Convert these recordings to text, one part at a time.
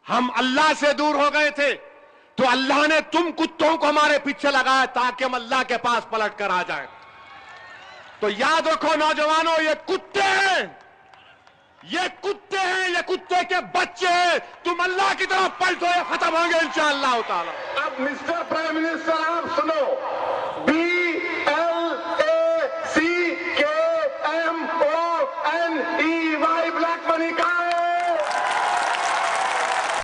हम अल्लाह से दूर हो गए थे तो अल्लाह ने तुम कुत्तों को हमारे पीछे लगाया ताकि हम अल्लाह के पास पलट कर आ जाए। तो याद रखो नौजवानों, ये कुत्ते हैं, ये कुत्ते हैं, ये कुत्ते के बच्चे हैं। तुम अल्लाह की तरफ पलटो, ये खत्म होंगे इंशाअल्लाह ताला। अब मिस्टर प्राइम मिनिस्टर आप सुनो, BLACKMONEY ब्लैक मनी का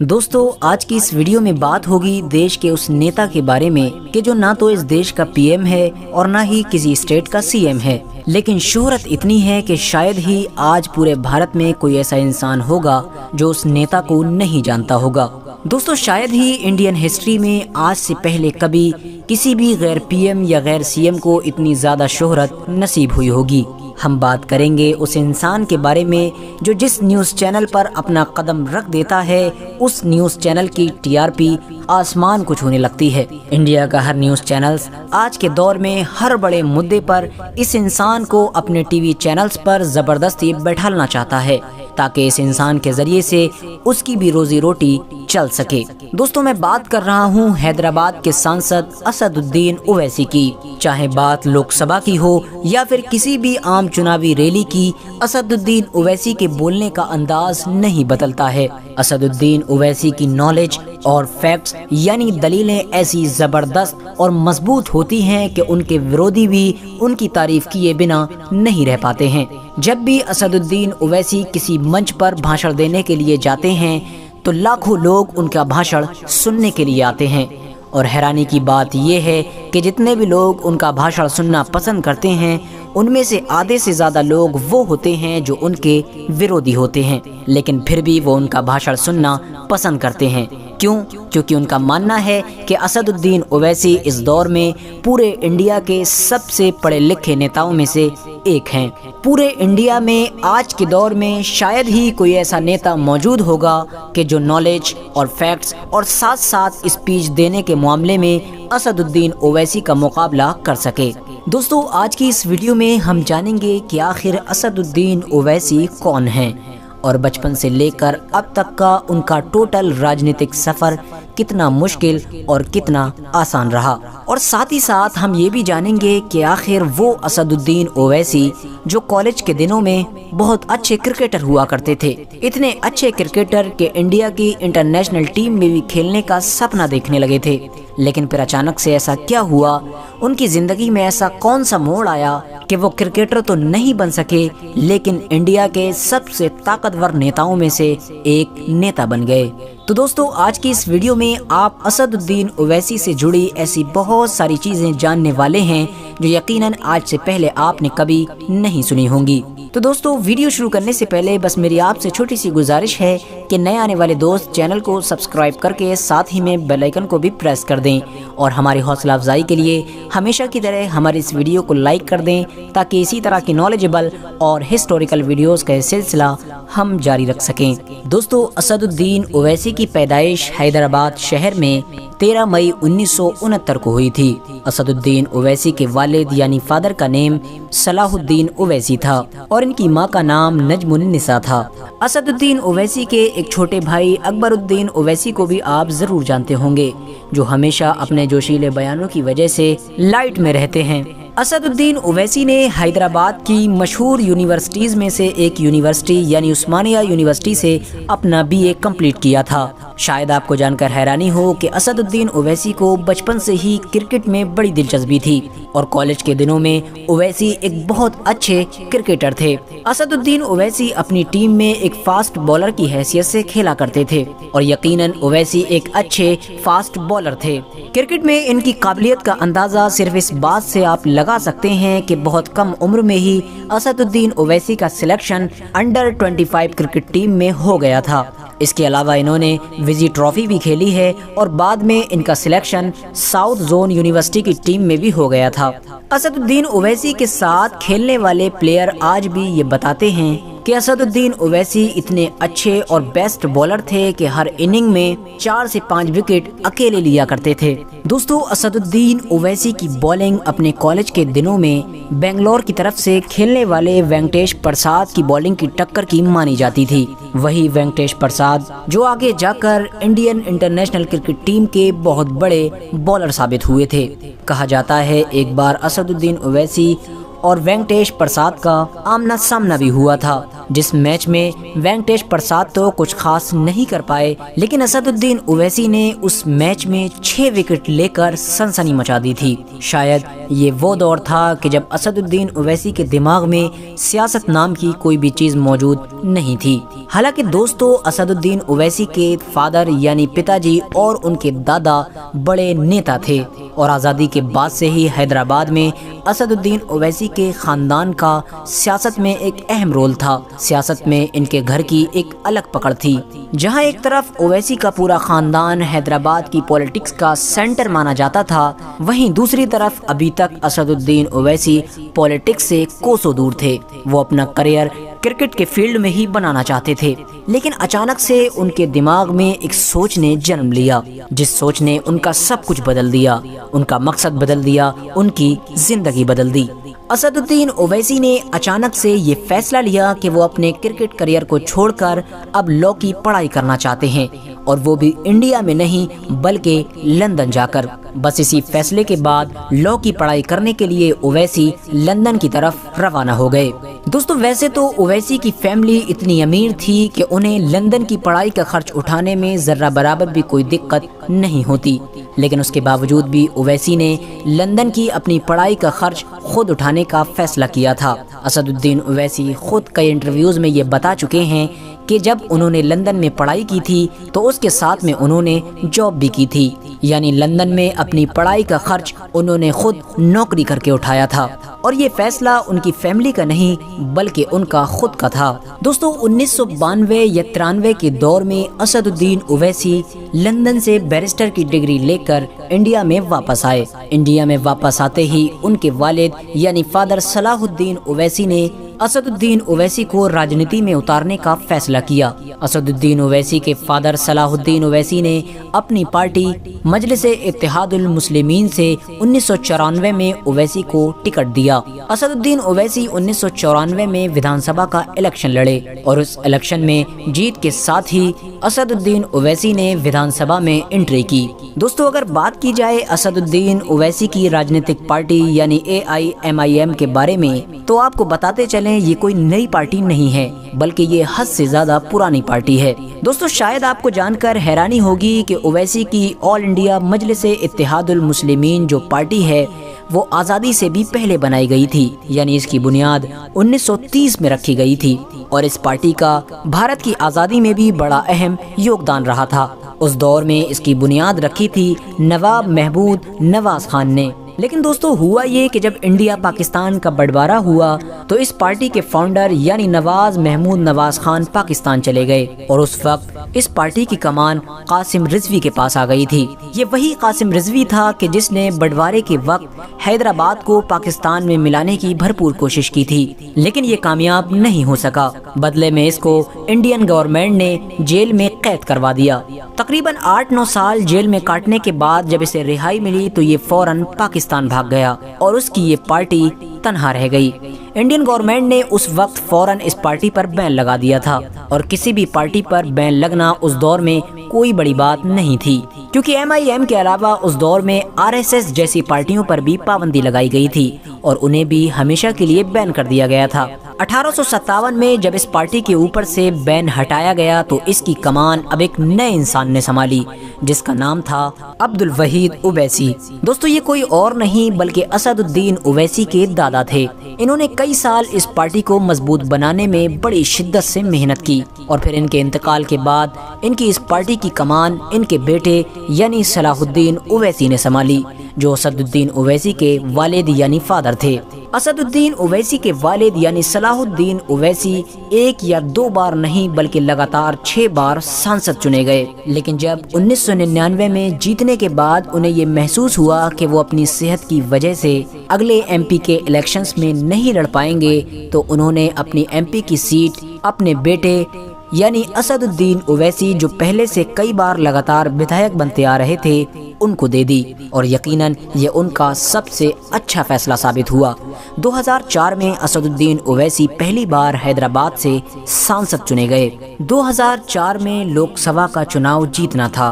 दोस्तों, आज की इस वीडियो में बात होगी देश के उस नेता के बारे में कि जो ना तो इस देश का पीएम है और ना ही किसी स्टेट का सीएम है, लेकिन शोहरत इतनी है कि शायद ही आज पूरे भारत में कोई ऐसा इंसान होगा जो उस नेता को नहीं जानता होगा। दोस्तों, शायद ही इंडियन हिस्ट्री में आज से पहले कभी किसी भी गैर पीएम या गैर सीएम को इतनी ज्यादा शोहरत नसीब हुई होगी। हम बात करेंगे उस इंसान के बारे में जो जिस न्यूज़ चैनल पर अपना कदम रख देता है उस न्यूज़ चैनल की टीआरपी आसमान को छूने लगती है। इंडिया का हर न्यूज़ चैनल्स आज के दौर में हर बड़े मुद्दे पर इस इंसान को अपने टीवी चैनल्स पर जबरदस्ती बैठालना चाहता है ताकि इस इंसान के जरिए से उसकी भी रोजी रोटी चल सके। दोस्तों, मैं बात कर रहा हूँ हैदराबाद के सांसद असदुद्दीन ओवैसी की। चाहे बात लोकसभा की हो या फिर किसी भी आम चुनावी रैली की, असदुद्दीन ओवैसी के बोलने का अंदाज नहीं बदलता है। असदुद्दीन ओवैसी की नॉलेज और फैक्ट्स यानी दलीलें ऐसी जबरदस्त और मजबूत होती हैं कि उनके विरोधी भी उनकी तारीफ किए बिना नहीं रह पाते हैं। जब भी असदुद्दीन ओवैसी किसी मंच पर भाषण देने के लिए जाते हैं तो लाखों लोग उनका भाषण सुनने के लिए आते हैं और हैरानी की बात यह है कि जितने भी लोग उनका भाषण सुनना पसंद करते हैं उनमें से आधे से ज़्यादा लोग वो होते हैं जो उनके विरोधी होते हैं, लेकिन फिर भी वो उनका भाषण सुनना पसंद करते हैं। क्यों? क्योंकि उनका मानना है कि असदुद्दीन ओवैसी इस दौर में पूरे इंडिया के सबसे पढ़े लिखे नेताओं में से एक हैं। पूरे इंडिया में आज के दौर में शायद ही कोई ऐसा नेता मौजूद होगा कि जो नॉलेज और फैक्ट्स और साथ साथ स्पीच देने के मामले में असदुद्दीन ओवैसी का मुकाबला कर सके। दोस्तों, आज की इस वीडियो में हम जानेंगे कि आखिर असदुद्दीन ओवैसी कौन हैं और बचपन से लेकर अब तक का उनका टोटल राजनीतिक सफर कितना मुश्किल और कितना आसान रहा, और साथ ही साथ हम ये भी जानेंगे कि आखिर वो असदुद्दीन ओवैसी जो कॉलेज के दिनों में बहुत अच्छे क्रिकेटर हुआ करते थे, इतने अच्छे क्रिकेटर के इंडिया की इंटरनेशनल टीम में भी खेलने का सपना देखने लगे थे, लेकिन फिर अचानक से ऐसा क्या हुआ, उनकी जिंदगी में ऐसा कौन सा मोड़ आया कि वो क्रिकेटर तो नहीं बन सके लेकिन इंडिया के सबसे ताकतवर नेताओं में से एक नेता बन गए। तो दोस्तों, आज की इस वीडियो में आप असदुद्दीन ओवैसी से जुड़ी ऐसी बहुत सारी चीजें जानने वाले हैं जो यकीनन आज से पहले आपने कभी नहीं सुनी होंगी। तो दोस्तों, वीडियो शुरू करने से पहले बस मेरी आपसे छोटी सी गुजारिश है कि नए आने वाले दोस्त चैनल को सब्सक्राइब करके साथ ही में बेल आइकन को भी प्रेस कर दें और हमारी हौसला अफजाई के लिए हमेशा की तरह हमारी इस वीडियो को लाइक कर दें ताकि इसी तरह की नॉलेजेबल और हिस्टोरिकल वीडियोस का सिलसिला हम जारी रख सकें। दोस्तों, असदुद्दीन ओवैसी की पैदाइश हैदराबाद शहर में 13 मई 1969 को हुई थी। असदुद्दीन ओवैसी के वालिद यानी फादर का नेम सलाहुद्दीन ओवैसी था और इनकी मां का नाम नजमुन्निसा था। असदुद्दीन ओवैसी के एक छोटे भाई अकबरुद्दीन ओवैसी को भी आप जरूर जानते होंगे, जो हमेशा अपने जोशीले बयानों की वजह से लाइट में रहते हैं। असदुद्दीन ओवैसी ने हैदराबाद की मशहूर यूनिवर्सिटीज़ में से एक यूनिवर्सिटी यानी उस्मानिया यूनिवर्सिटी से अपना बीए कंप्लीट किया था। शायद आपको जानकर हैरानी हो कि असदुद्दीन ओवैसी को बचपन से ही क्रिकेट में बड़ी दिलचस्पी थी और कॉलेज के दिनों में ओवैसी एक बहुत अच्छे क्रिकेटर थे। असदुद्दीन ओवैसी अपनी टीम में एक फास्ट बॉलर की हैसियत से खेला करते थे और यकीनन ओवैसी एक अच्छे फास्ट बॉलर थे। क्रिकेट में इनकी काबिलियत का अंदाजा सिर्फ इस बात से आप लगा सकते हैं कि बहुत कम उम्र में ही असदुद्दीन ओवैसी का सिलेक्शन अंडर 25 क्रिकेट टीम में हो गया था। इसके अलावा इन्होंने विजी ट्रॉफी भी खेली है और बाद में इनका सिलेक्शन साउथ जोन यूनिवर्सिटी की टीम में भी हो गया था। असदुद्दीन ओवैसी के साथ खेलने वाले प्लेयर आज भी ये बताते हैं कि असदुद्दीन ओवैसी इतने अच्छे और बेस्ट बॉलर थे कि हर इनिंग में 4 से 5 विकेट अकेले लिया करते थे। दोस्तों, असदुद्दीन ओवैसी की बॉलिंग अपने कॉलेज के दिनों में बेंगलोर की तरफ से खेलने वाले वेंकटेश प्रसाद की बॉलिंग की टक्कर की मानी जाती थी। वही वेंकटेश प्रसाद जो आगे जाकर इंडियन इंटरनेशनल क्रिकेट टीम के बहुत बड़े बॉलर साबित हुए थे। कहा जाता है एक बार असदुद्दीन ओवैसी और वेंकटेश प्रसाद का आमना सामना भी हुआ था, जिस मैच में वेंकटेश प्रसाद तो कुछ खास नहीं कर पाए, लेकिन असदुद्दीन ओवैसी ने उस मैच में 6 विकेट लेकर सनसनी मचा दी थी। शायद ये वो दौर था कि जब असदुद्दीन ओवैसी के दिमाग में सियासत नाम की कोई भी चीज मौजूद नहीं थी। हालांकि दोस्तों, असदुद्दीन ओवैसी के फादर यानी पिताजी और उनके दादा बड़े नेता थे और आज़ादी के बाद से ही हैदराबाद में असदुद्दीन ओवैसी के खानदान का सियासत में एक अहम रोल था। सियासत में इनके घर की एक अलग पकड़ थी। जहां एक तरफ ओवैसी का पूरा खानदान हैदराबाद की पॉलिटिक्स का सेंटर माना जाता था, वहीं दूसरी तरफ अभी तक असदुद्दीन ओवैसी पॉलिटिक्स से कोसों दूर थे। वो अपना करियर क्रिकेट के फील्ड में ही बनाना चाहते थे, लेकिन अचानक से उनके दिमाग में एक सोच ने जन्म लिया, जिस सोच ने उनका सब कुछ बदल दिया, उनका मकसद बदल दिया, उनकी जिंदगी बदल दी। असदुद्दीन ओवैसी ने अचानक से ये फैसला लिया कि वो अपने क्रिकेट करियर को छोड़कर अब लॉ की पढ़ाई करना चाहते हैं, और वो भी इंडिया में नहीं बल्कि लंदन जाकर। बस इसी फैसले के बाद लॉ की पढ़ाई करने के लिए ओवैसी लंदन की तरफ रवाना हो गए। दोस्तों, वैसे तो ओवैसी की फैमिली इतनी अमीर थी कि उन्हें लंदन की पढ़ाई का खर्च उठाने में जर्रा बराबर भी कोई दिक्कत नहीं होती, लेकिन उसके बावजूद भी ओवैसी ने लंदन की अपनी पढ़ाई का खर्च खुद उठाने का फैसला किया था। असदुद्दीन ओवैसी खुद कई इंटरव्यूज में ये बता चुके हैं कि जब उन्होंने लंदन में पढ़ाई की थी तो उसके साथ में उन्होंने जॉब भी की थी, यानी लंदन में अपनी पढ़ाई का खर्च उन्होंने खुद नौकरी करके उठाया था, और ये फैसला उनकी फैमिली का नहीं बल्कि उनका खुद का था। दोस्तों, 1992 या 93 के दौर में असदुद्दीन ओवैसी लंदन से बैरिस्टर की डिग्री लेकर इंडिया में वापस आए। इंडिया में वापस आते ही उनके वालिद यानी फादर सलाहुद्दीन ओवैसी ने असदुद्दीन ओवैसी को राजनीति में उतारने का फैसला किया। असदुद्दीन ओवैसी के फादर सलाहुद्दीन ओवैसी ने अपनी पार्टी मजलिस-ए-इत्तेहादुल मुस्लिमीन से 1994 में ओवैसी को टिकट दिया। असदुद्दीन ओवैसी 1994 में विधानसभा का इलेक्शन लड़े और उस इलेक्शन में जीत के साथ ही असदुद्दीन ओवैसी ने विधानसभा में एंट्री की। दोस्तों, अगर बात की जाए असदुद्दीन ओवैसी की राजनीतिक पार्टी यानी AIMIM के बारे में, तो आपको बताते चले ये कोई नई पार्टी नहीं है बल्कि ये हद से ज्यादा पुरानी पार्टी है। दोस्तों, शायद आपको जानकर हैरानी होगी कि ओवैसी की ऑल इंडिया मजलिस-ए-इत्तेहादुल मुस्लिमीन जो पार्टी है वो आज़ादी से भी पहले बनाई गई थी, यानी इसकी बुनियाद 1930 में रखी गई थी, और इस पार्टी का भारत की आज़ादी में भी बड़ा अहम योगदान रहा था। उस दौर में इसकी बुनियाद रखी थी नवाब महमूद नवाज खान ने। लेकिन दोस्तों, हुआ ये कि जब इंडिया पाकिस्तान का बंटवारा हुआ तो इस पार्टी के फाउंडर यानी नवाज महमूद नवाज खान पाकिस्तान चले गए, और उस वक्त इस पार्टी की कमान कासिम रिजवी के पास आ गई थी। ये वही कासिम रिजवी था कि जिसने बंटवारे के वक्त हैदराबाद को पाकिस्तान में मिलाने की भरपूर कोशिश की थी, लेकिन ये कामयाब नहीं हो सका। बदले में इसको इंडियन गवर्नमेंट ने जेल में कैद करवा दिया। तकरीबन 8-9 साल जेल में काटने के बाद जब इसे रिहाई मिली तो ये फौरन पाकिस्तान भाग गया और उसकी ये पार्टी तन्हा रह गई। इंडियन गवर्नमेंट ने उस वक्त फौरन इस पार्टी पर बैन लगा दिया था, और किसी भी पार्टी पर बैन लगना उस दौर में कोई बड़ी बात नहीं थी, क्योंकि MIM के अलावा उस दौर में RSS जैसी पार्टियों पर भी पाबंदी लगाई गई थी और उन्हें भी हमेशा के लिए बैन कर दिया गया था। 1857 में जब इस पार्टी के ऊपर से बैन हटाया गया तो इसकी कमान अब एक नए इंसान ने संभाली, जिसका नाम था अब्दुल वहीद ओवैसी। दोस्तों, ये कोई और नहीं बल्कि असदुद्दीन ओवैसी के दादा थे। इन्होंने कई साल इस पार्टी को मजबूत बनाने में बड़ी शिद्दत से मेहनत की, और फिर इनके इंतकाल के बाद इनकी इस पार्टी की कमान इनके बेटे यानी सलाहुद्दीन ओवैसी ने संभाली, जो असदुद्दीन ओवैसी के वालिद यानी फादर थे। असदुद्दीन ओवैसी के वालिद यानी सलाहुद्दीन ओवैसी 1 या 2 बार नहीं बल्कि लगातार 6 बार सांसद चुने गए। लेकिन जब 1999 में जीतने के बाद उन्हें ये महसूस हुआ कि वो अपनी सेहत की वजह से अगले एमपी के इलेक्शंस में नहीं लड़ पाएंगे, तो उन्होंने अपनी एमपी की सीट अपने बेटे यानी असदुद्दीन ओवैसी, जो पहले से कई बार लगातार विधायक बनते आ रहे थे, उनको दे दी। और यकीनन ये उनका सबसे अच्छा फैसला साबित हुआ। 2004 में असदुद्दीन ओवैसी पहली बार हैदराबाद से सांसद चुने गए। 2004 में लोकसभा का चुनाव जीतना था।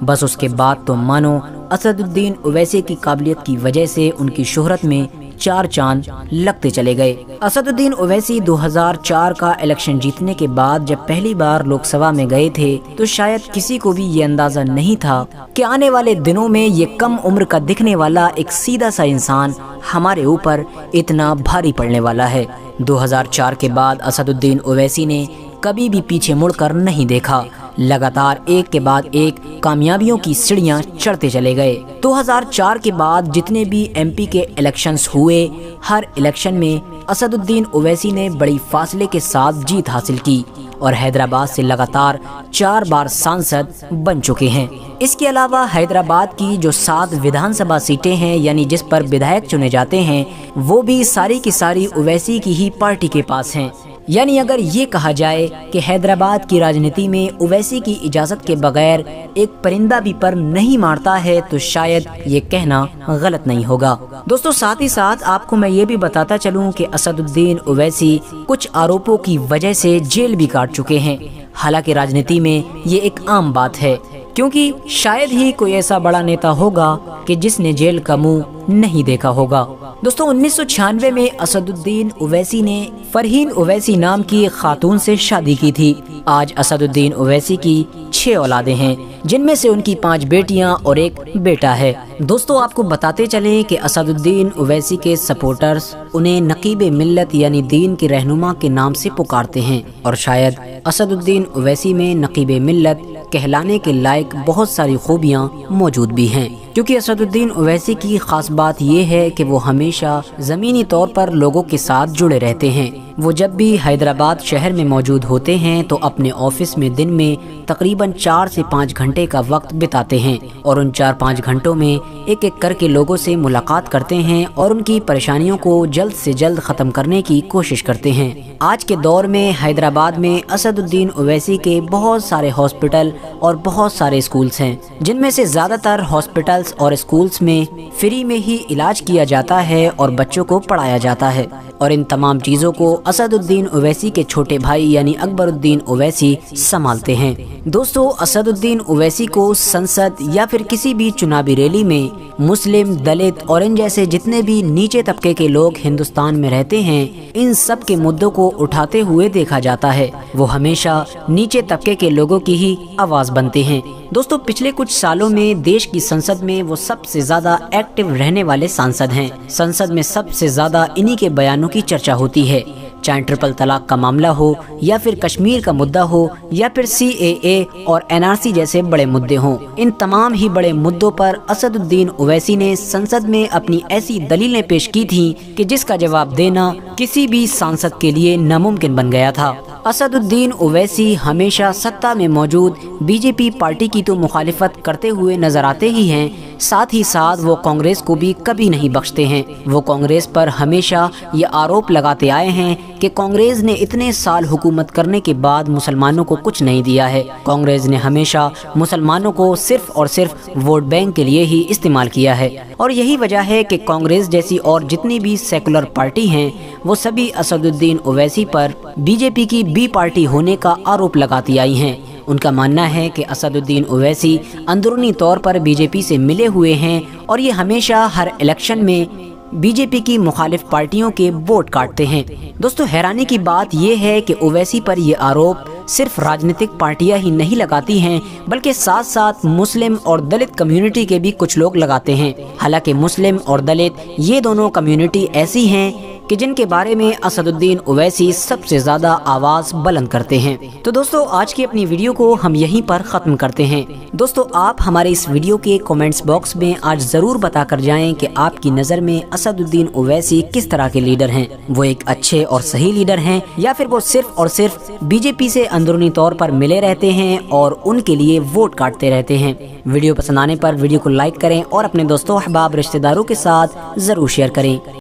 बस उसके बाद तो मानो असदुद्दीन ओवैसी की काबिलियत की वजह से उनकी शोहरत में 4 चांद लगते चले गए। असदुद्दीन ओवैसी 2004 का इलेक्शन जीतने के बाद जब पहली बार लोकसभा में गए थे, तो शायद किसी को भी ये अंदाजा नहीं था कि आने वाले दिनों में ये कम उम्र का दिखने वाला एक सीधा सा इंसान हमारे ऊपर इतना भारी पड़ने वाला है। 2004 के बाद असदुद्दीन ओवैसी ने कभी भी पीछे मुड़कर नहीं देखा। लगातार एक के बाद एक कामयाबियों की सीढ़ियां चढ़ते चले गए। 2004 के बाद जितने भी एमपी के इलेक्शंस हुए, हर इलेक्शन में असदुद्दीन ओवैसी ने बड़ी फासले के साथ जीत हासिल की और हैदराबाद से लगातार 4 बार सांसद बन चुके हैं। इसके अलावा हैदराबाद की जो 7 विधानसभा सीटें हैं, यानी जिस पर विधायक चुने जाते हैं, वो भी सारी की सारी ओवैसी की ही पार्टी के पास हैं। यानी अगर ये कहा जाए कि हैदराबाद की राजनीति में ओवैसी की इजाज़त के बगैर एक परिंदा भी पर नहीं मारता है, तो शायद ये कहना गलत नहीं होगा। दोस्तों, साथ ही साथ आपको मैं ये भी बताता चलूं कि असदुद्दीन ओवैसी कुछ आरोपों की वजह से जेल भी काट चुके हैं। हालांकि राजनीति में ये एक आम बात है, क्योंकि शायद ही कोई ऐसा बड़ा नेता होगा कि जिसने जेल का मुंह नहीं देखा होगा। दोस्तों, 1996 में असदुद्दीन ओवैसी ने फरहीन ओवैसी नाम की एक खातून से शादी की थी। आज असदुद्दीन ओवैसी की 6 औलादें हैं, जिनमें से उनकी 5 बेटियां और एक बेटा है। दोस्तों, आपको बताते चलें कि असदुद्दीन ओवैसी के सपोर्टर्स उन्हें नकीबे मिल्लत यानी दीन के रहनुमा के नाम से पुकारते हैं, और शायद असदुद्दीन ओवैसी में नकीबे मिल्लत कहलाने के लायक बहुत सारी खूबियां मौजूद भी हैं, क्योंकि असदुद्दीन ओवैसी की खास बात यह है कि वो हमेशा ज़मीनी तौर पर लोगों के साथ जुड़े रहते हैं। वो जब भी हैदराबाद शहर में मौजूद होते हैं तो अपने ऑफिस में दिन में तकरीबन 4 से 5 घंटे का वक्त बिताते हैं, और उन 4-5 घंटों में एक एक करके लोगों से मुलाकात करते हैं और उनकी परेशानियों को जल्द से जल्द ख़त्म करने की कोशिश करते हैं। आज के दौर में हैदराबाद में असदुद्दीन ओवैसी के बहुत सारे हॉस्पिटल और बहुत सारे स्कूल्स हैं, जिनमें से ज़्यादातर हॉस्पिटल्स और स्कूल्स में फ्री में ही इलाज किया जाता है और बच्चों को पढ़ाया जाता है। और इन तमाम चीज़ों को असदुद्दीन ओवैसी के छोटे भाई यानी अकबरुद्दीन ओवैसी संभालते हैं। दोस्तों, असदुद्दीन ओवैसी को संसद या फिर किसी भी चुनावी रैली में मुस्लिम, दलित और इन जैसे जितने भी नीचे तबके के लोग हिंदुस्तान में रहते हैं, इन सब के मुद्दों को उठाते हुए देखा जाता है। वो हमेशा नीचे तबके के लोगों की ही आवाज़ बनते हैं। दोस्तों, पिछले कुछ सालों में देश की संसद में वो सबसे ज्यादा एक्टिव रहने वाले सांसद हैं। संसद में सबसे ज्यादा इन्हीं के बयानों की चर्चा होती है, चाहे ट्रिपल तलाक का मामला हो या फिर कश्मीर का मुद्दा हो या फिर CAA और NRC जैसे बड़े मुद्दे हों। इन तमाम ही बड़े मुद्दों पर असदुद्दीन ओवैसी ने संसद में अपनी ऐसी दलीलें पेश की थीं कि जिसका जवाब देना किसी भी सांसद के लिए नामुमकिन बन गया था। असदुद्दीन ओवैसी हमेशा सत्ता में मौजूद बीजेपी पार्टी की तो मुखालिफत करते हुए नजर आते ही हैं, साथ ही साथ वो कांग्रेस को भी कभी नहीं बख्शते हैं। वो कांग्रेस पर हमेशा ये आरोप लगाते आए हैं कि कांग्रेस ने इतने साल हुकूमत करने के बाद मुसलमानों को कुछ नहीं दिया है। कांग्रेस ने हमेशा मुसलमानों को सिर्फ और सिर्फ वोट बैंक के लिए ही इस्तेमाल किया है, और यही वजह है कि कांग्रेस जैसी और जितनी भी सेकुलर पार्टी हैं, वो सभी असदुद्दीन ओवैसी पर बीजेपी की बी पार्टी होने का आरोप लगाती आई हैं। उनका मानना है कि असदुद्दीन ओवैसी अंदरूनी तौर पर बीजेपी से मिले हुए हैं और ये हमेशा हर इलेक्शन में बीजेपी की मुखालिफ पार्टियों के वोट काटते हैं। दोस्तों, हैरानी की बात यह है कि ओवैसी पर ये आरोप सिर्फ राजनीतिक पार्टियां ही नहीं लगाती हैं, बल्कि साथ साथ मुस्लिम और दलित कम्युनिटी के भी कुछ लोग लगाते हैं। हालांकि मुस्लिम और दलित ये दोनों कम्युनिटी ऐसी हैं कि जिनके बारे में असदुद्दीन ओवैसी सबसे ज्यादा आवाज बुलंद करते हैं। तो दोस्तों आज की अपनी वीडियो को हम यहीं पर खत्म करते हैं। दोस्तों आप हमारे इस वीडियो के कमेंट्स बॉक्स में आज जरूर बता कर जाएं कि आपकी नज़र में असदुद्दीन ओवैसी किस तरह के लीडर हैं। वो एक अच्छे और सही लीडर हैं या फिर वो सिर्फ और सिर्फ बीजेपी से अंदरूनी तौर पर मिले रहते हैं और उनके लिए वोट काटते रहते हैं। वीडियो पसंद आने पर वीडियो को लाइक करें और अपने दोस्तों, अहबाब, रिश्तेदारों के साथ जरूर शेयर करें।